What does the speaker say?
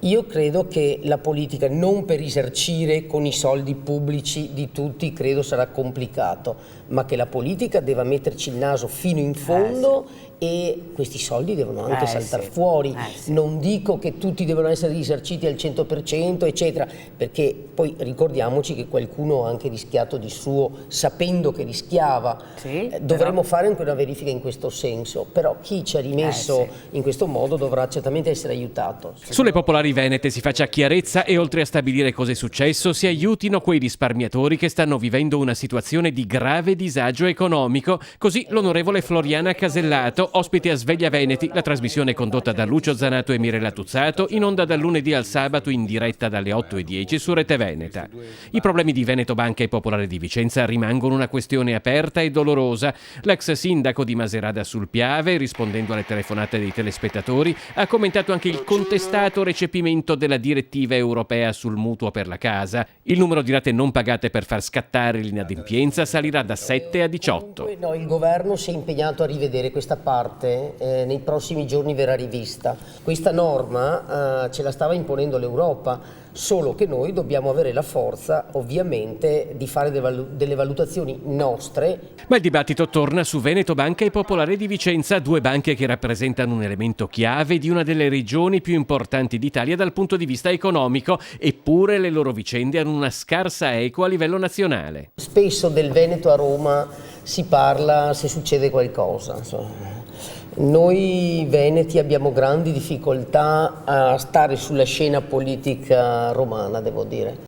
Io credo che la politica, non per risarcire con i soldi pubblici di tutti, credo sarà complicato, ma che la politica deve metterci il naso fino in fondo e questi soldi devono anche saltare fuori. Non dico che tutti devono essere risarciti al 100%, eccetera, perché poi ricordiamoci che qualcuno ha anche rischiato di suo sapendo che rischiava. Dovremmo fare anche una verifica in questo senso, però chi ci ha rimesso in questo modo dovrà certamente essere aiutato. Sulle popolari venete si faccia chiarezza e oltre a stabilire cosa è successo si aiutino quei risparmiatori che stanno vivendo una situazione di grave disagio economico, così l'onorevole Floriana Casellato, ospite a Sveglia Veneti, la trasmissione condotta da Lucio Zanato e Mirella Tuzzato, in onda dal lunedì al sabato in diretta dalle 8:10 su Rete Veneta. I problemi di Veneto Banca e Popolare di Vicenza rimangono una questione aperta e dolorosa. L'ex sindaco di Maserata sul Piave, rispondendo alle telefonate dei telespettatori, ha commentato anche il contestato recepimento della direttiva europea sul mutuo per la casa. Il numero di rate non pagate per far scattare l'inadempienza salirà da 7 a 18. No, il governo si è impegnato a rivedere questa parte, nei prossimi giorni verrà rivista. Questa norma ce la stava imponendo l'Europa, solo che noi dobbiamo avere la forza ovviamente di fare delle valutazioni nostre. Ma il dibattito torna su Veneto Banca e Popolare di Vicenza, due banche che rappresentano un elemento chiave di una delle regioni più importanti d'Italia dal punto di vista economico, eppure le loro vicende hanno una scarsa eco a livello nazionale. Spesso del Veneto a Roma si parla se succede qualcosa. Noi veneti abbiamo grandi difficoltà a stare sulla scena politica romana, devo dire.